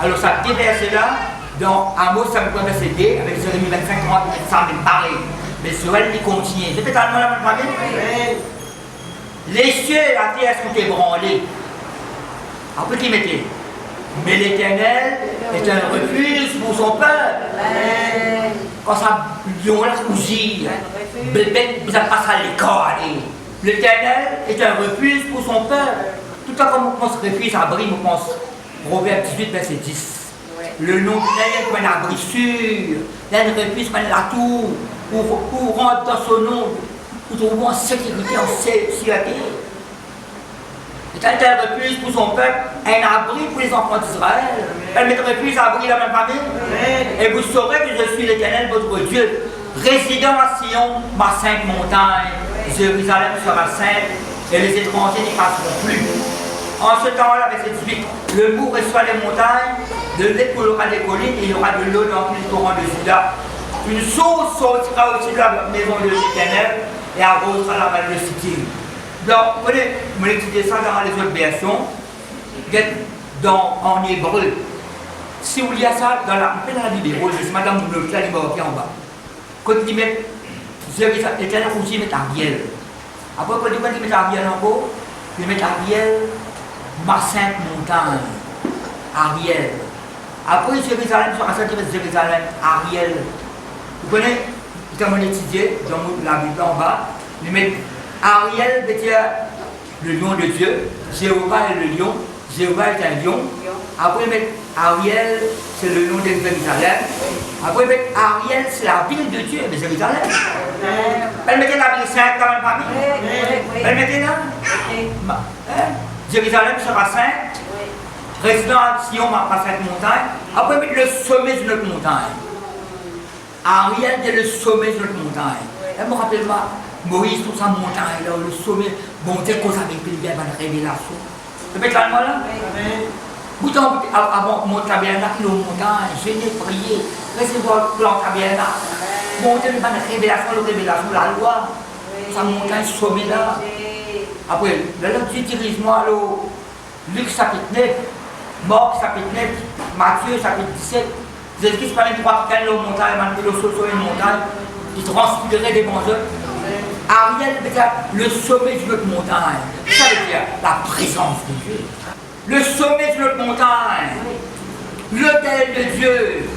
Alors, ça déversé là, dans Amos, ça me permet verset 2, avec Jérémie 25, 30, il semble pareil. Mais Joël, il continue. C'est totalement la même famille. Les cieux et la terre sont ébranlés. Après, qui mettait? Mais l'Éternel est un refuge pour son peuple. quand ça lion la rougir, bébé, vous avez passé à l'école. L'Éternel est un refuge pour son peuple. Tout à comme on pense refuge, abri, on pense Proverbe 18, verset 10. Le nom de l'Éternel est un abri sûr, un refuge, un atout, pour rentrer dans son nom, pour trouver en sécurité, en sûreté. C'est un refuge pour son peuple, un abri pour les enfants d'Israël. Elle met un refuge, abri la même famille. Et vous saurez que je suis l'Éternel, votre Dieu, résidant à Sion, ma sainte montagne. Jérusalem sera sainte et les étrangers n'y passeront plus. En ce temps-là, verset 18, le bourg reçoit les montagnes, de lait coulera des collines et il y aura de l'eau dans tous les torrents de Juda. Une source sortira aussi de la maison de l'Éternel et arrosera la vallée de Sittim. Donc, vous pouvez étudier ça dans les autres versions, en hébreu. Si vous lisez ça dans la Bible, c'est Madame Moulou, qui a marqué en bas. Quand il met l'Éternel aussi met Ariel. Après, quand il met Ariel en haut, il met Ariel, ma sainte montagne. Ariel. Après, Jérusalem sera sainte, Jérusalem, Ariel. Vous connaissez, quand on étudie dans la Bible en bas, il met Ariel veut dire le lion de Dieu, Jéhovah est le lion, Jéhovah est un lion. Après, il met Ariel, c'est le nom de Jérusalem. Après, il met Ariel, c'est la ville de Dieu, de Jérusalem. Elle mettait la ville sainte dans la famille. Elle mettait là. Jérusalem sera sainte. Résident à Sion, ma sainte montagne. Après, il met le sommet de notre montagne. Ariel, c'est le sommet de notre montagne. Elle me rappelle pas. Moïse, sur sa montagne, là, le sommet, bon Dieu, qu'on avait pris bien la révélation. Vous faites là, là? Vous avant mon tabernacle, la montagne, je n'ai prié, recevoir le plan tabernacle. Bon Dieu, la révélation, la loi, sa montagne, sommet là. Après, là, Dieu dirige-moi, Luc chapitre 9, Marc chapitre 9, Matthieu chapitre 17. Jésus-Christ parlait de trois qui la montagne, le sommet de montagne, il transpirait des bons œuvres. Ariel veut dire le sommet de notre montagne. Ça veut dire la présence de Dieu. Le sommet de notre montagne. L'autel de Dieu.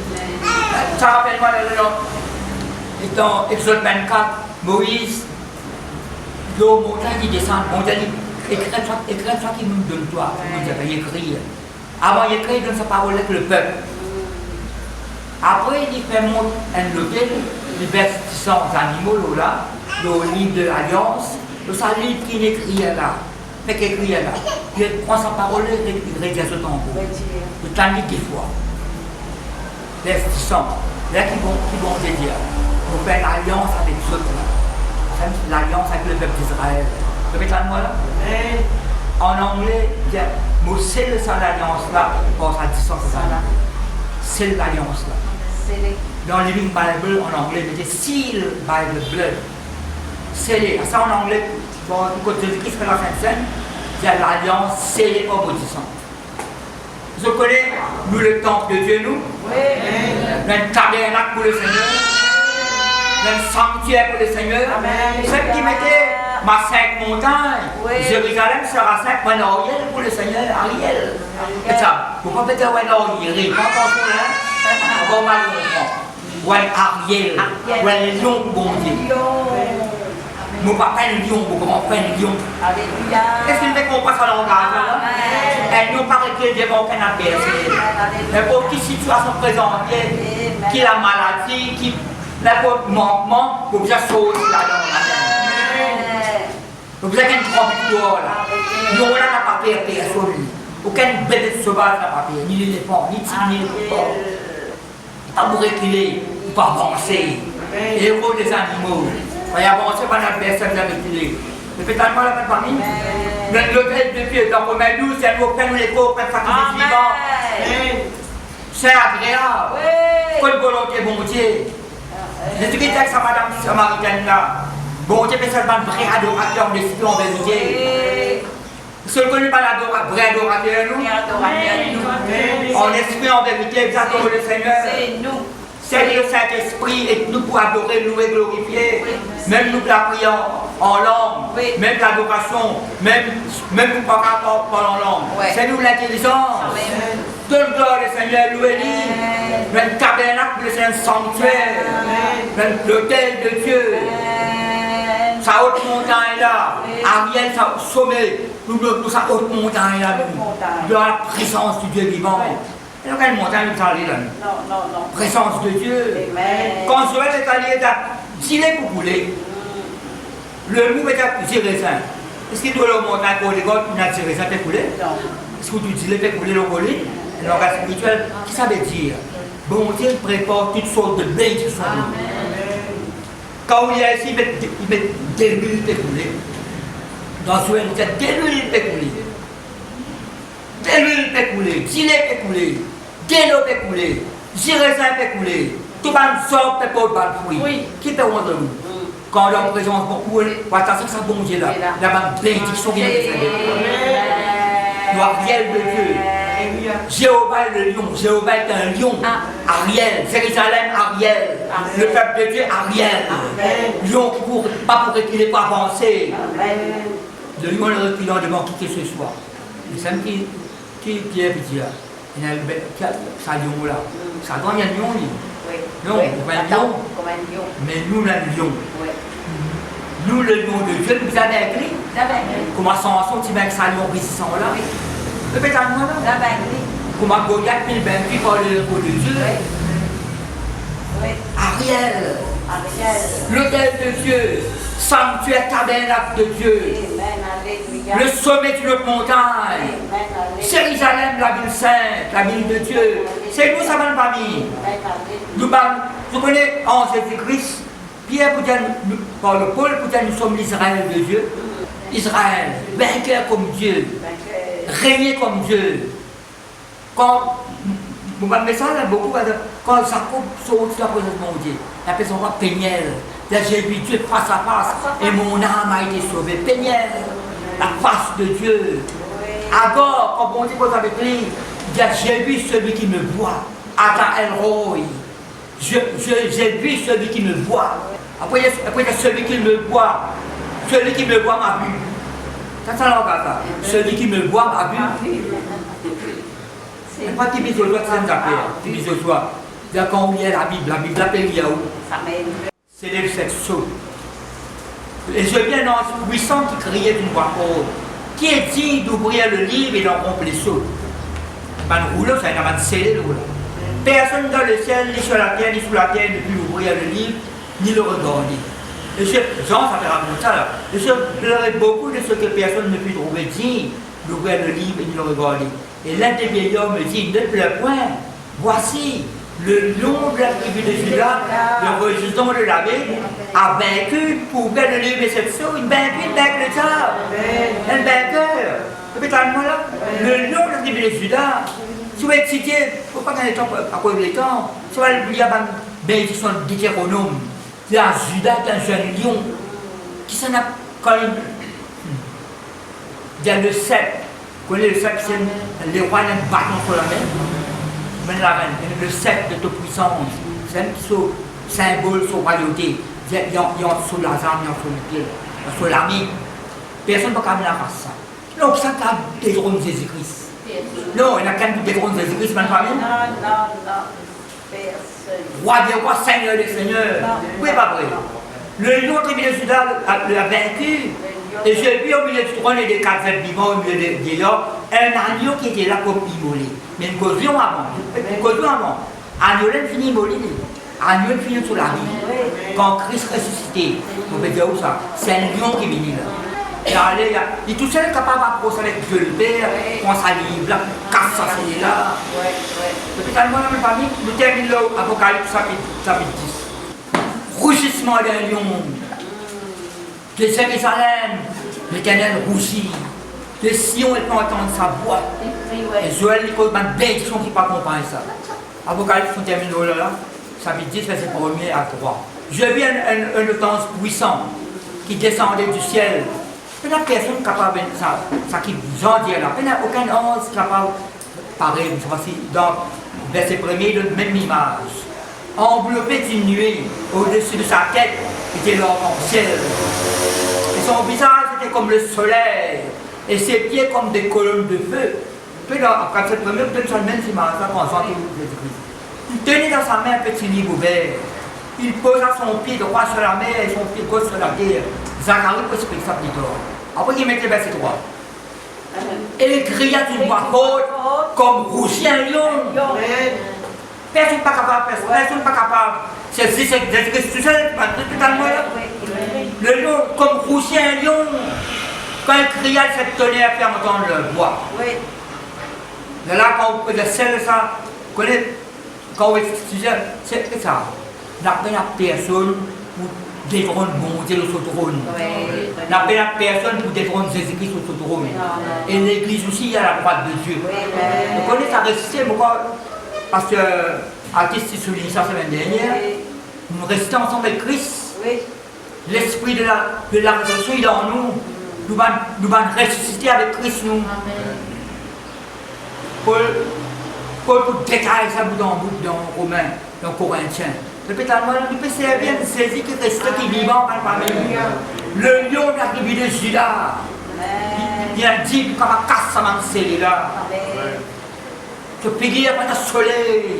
Ça rappelle-moi dans Exode 24, Moïse, le montagne qui descend. On dit, écris ça qui nous donne toi. Il écrit. Avant d'écrire, il donne sa parole avec le peuple. Après, il fait monter un hôtel, il verse 100 animaux là. Le livre de l'Alliance, le livre qui est écrit là, mais qui est écrit là, il prend sa parole et il rédige ce tambour. Le temps des fois. Les 600, là qui vont te dire, vous faites l'alliance avec les autres là. L'alliance avec le peuple d'Israël. Vous mettez moi là? En anglais, il dit, c'est l'alliance là, pour ça 10 ans, c'est l'alliance là. Dans le Living Bible en anglais, il dit Seal by the blood. Scellé. Ça en anglais, bon, quand Jésus-Christ fait la Sainte Seine, il y a l'alliance scellée au bout du sang. Vous connaissez, nous, le temple de Dieu, nous? Oui. Le tabernacle pour le Seigneur. Le sanctuaire pour le Seigneur. Celle qui mettait ma sainte montagne. Oui. Jérusalem sera sainte, mon Ariel pour le Seigneur, Ariel. Et ça, vous ne pouvez pas dire, ouais, non, il rit. Pas attention là. On va mal comprendre. Ouais, Ariel. Ouais, le lion, bon Dieu. Mon papa est un lion, mon grand-père est un lion. Qu'est-ce qu'il fait qu'on passe à langage là? Elles n'ont pas réglé devant aucun adversaire. Mais pour quelle situation présentée, qui la maladie, qui n'importe manquement, vous avez sauté là-dedans. Vous avez une grande victoire là. Nous, on n'a pas peur de personne. Aucune bête sauvage n'a pas peur, ni l'éléphant, ni le tigre, ni le porc. Pas pour reculer, pas avancer. Héros des animaux. Il y a avancé par l'adversaire de la reculé. Le pétalement la même famille. L'hôtel de Dieu, dans Romains 12, c'est nous prennent les pauvres, prennent sacrifice vivant. C'est agréable. Quelle volonté, bon Dieu. Je suis dit avec sa madame samaritaine là. Bon Dieu, mais seulement vrai adorateur, de l'esprit en vérité. Ce que nous parlons vrai adorateur, nous. En esprit, en vérité, exactement le Seigneur. C'est nous. C'est le Saint-Esprit et nous pour adorer, louer, glorifier. Même nous la prions en langue, même l'adoration, même nous pas parler en langue. C'est nous l'intelligence. Donne gloire au Seigneur, louez-lui. Le tabernacle tabernacle, c'est un sanctuaire. L'autel de Dieu. Sa haute montagne là. Ariel, sa sommet. Nous, sa haute montagne là. De la présence du Dieu vivant. Et donc, quelle montagne nous allons là? Non. Présence de Dieu. Quand Joël est allé, s'il est pour couler, le mou est à Jérusalem. Est-ce qu'il doit le montagne pour les gars qui n'a Jérusalem fait couler? Non. Est-ce que tu dis le fait couler le coller? Le langage spirituel, qu'est-ce que ça veut dire? Bon Dieu prépare toutes sortes de bénédictions. Quand il y a ici, il met des l'huile fait couler. Dans Joël, il dit des l'huile fait couler. Des l'huile fait couler. Gilet fait couler. Des l'eau fait couler. Jérusalem fait couler. Tout le monde sort fait pas de fruit. Oui. Qui fait honte de nous? Quand on est en présence beaucoup, voilà, ça bon Dieu là. La bénédiction vient de faire. Ariel de Dieu. Jéhovah est le lion. Jéhovah est un lion. Ariel. Jérusalem, Ariel. Le peuple de Dieu, Ariel. Lion qui court, pas pour reculer, pas avancer. Le lion est reculant devant qui que ce soit. Le samedi qui est petit là. Il y a ça lion là. Ça doit y a un lion. Non, comme un lion. Mais nous, le lion. Nous, le lion de Dieu, nous avons écrit. Comment Samson, tu mets ça lion résistant là. Le pétale là. Comment Goliath, il vaincu par le héros de Dieu. Ariel. L'autel de Dieu. Sanctuaire tabernacle de Dieu. Le sommet d'une montagne. Jérusalem, la ville sainte, la ville de Dieu. C'est nous, ça va pas mis. Vous connaissez en Jésus-Christ, Pierre pour dire, par le Paul pour dire, nous sommes l'Israël de Dieu. Israël, vainqueur comme Dieu, régner comme Dieu. Quand vous m'avez ça là, beaucoup, quand ça coupe sur la présence de mon Dieu, la personne va Péniel. Là, j'ai vu Dieu face à face et mon âme a été sauvée. Péniel, la face de Dieu. Agor, quand mon Dieu pose avec lui, il dit, j'ai vu celui qui me voit. Ata El Roy. J'ai vu celui qui me voit. Après, il y a celui qui me voit. Celui qui me voit m'a vu. Ça regarde ça. Celui qui me voit m'a vu. C'est pas Tibi Joshua qui s'aime d'appeler. Tibi Joshua. Quand on lit la Bible l'appelle Yahoo. C'est les sept sauts. Et je viens dans ce puissant qui criait d'une voix haute. Qui est digne d'ouvrir le livre et d'en rompre les sceaux? Un rouleau, c'est un scellé le rouleau. Personne dans le ciel, ni sur la terre, ni sous la terre, ne peut ouvrir le livre, ni le regarder. Et Jean, ça fait raconter ça là. Et je pleurais beaucoup de ce que personne ne peut trouver digne d'ouvrir le livre et de le regarder. Et l'un des vieillards me dit, ne pleure point, voici, le lion de la tribu de Judas, le registre de l'abbé, a vaincu pour ouvrir le livre et cette chose, il vaincu le diable, un vainqueur. Le lion de la tribu de Judas, si vous êtes cité, il ne faut pas gagner le temps à cause du temps, si vous allez lire la bénédiction de Deutéronome, il y a Judas qui est un jeune lion, qui s'en a quand il y a le sceptre, vous connaissez le sceptre, c'est les rois d'un bâton sur la main. La reine, le sceptre de toute puissance, c'est un petit symbole sur la royauté. Il y a sur la arme, il y a sur le pied, sur l'armée. Personne ne peut pas faire ça. Non, ça, tu as des drones de Jésus-Christ. Non, il n'y a qu'un des drones de Jésus-Christ, même pas. Non. Personne. Roi des rois, Seigneur des seigneurs. Oui, pas vrai. Le lion de Judas l'a vaincu. Et j'ai vu au milieu du trône et des quatre êtres vivants, au milieu des vieillards, un agneau qui était là comme immolé. Mais une causion avant. Agneau fini immolé. Agneau fini sur la vie. Quand Christ ressuscité, on peut dire où ça? C'est un lion qui est venu là. Il est tout seul capable d'approcher avec Dieu le Père, prend sa livre là, casse sa scène là. Depuis tellement dans ma famille, nous terminons là, Apocalypse chapitre 10. Rougissement d'un lion. De Jérusalem, l'Éternel rougit. Le Sion est pas entendre sa voix. Et Joël, il y a une bénédiction qui ne peut pas comprendre ça. Apocalypse, on termine là, chapitre 10, verset 1er à 3. Je vis un automne puissant qui descendait du ciel. Il n'y a personne capable de ça qui vous en dit là. Il n'y a aucun ange capable de parler. Dans verset 1er, de même image. Enveloppé d'une nuée, au-dessus de sa tête, était l'arc-en-ciel. Et son visage était comme le soleil, et ses pieds comme des colonnes de feu. Puis là, après cette première, peut-être ça le même image, là, quand on sent Jésus-Christ. Il tenait dans sa main un petit livre ouvert. Il posa son pied droit sur la mer et son pied gauche sur la terre. Zacharie prospecte ça plus tard. Après, il mettait verset 3. Et il cria d'une voix haute, comme rougit un lion. Personne n'est pas capable, personne n'est pas capable. C'est Jésus-Christ tout seul, totalement là. Le lion, comme rougit un lion. Quand il cria, cette tonnerre fait entendre le voix. Et là, quand vous pouvez celle ça, quand vous étudiez, c'est ça. N'a pas la personne pour détrôner monter sur son trône. N'a pas la personne pour détrôner Jésus-Christ sur son trône. Et l'église aussi, il y a la droite de Dieu. Vous connaissez ça resté, pourquoi? Parce que, artiste souligne ça la semaine dernière, nous restons ensemble avec Christ. L'esprit de la résurrection, il est en nous. Nous allons ressusciter avec Christ, nous. Paul détaille ça bout en bout dans Romains, dans Corinthiens. Le pétalement, il peut servir de Jésus qui reste, qui est vivant parmi nous. Le lion de la tribu de Judas, il a dit, comme un casse à là. Que pédir par le soleil.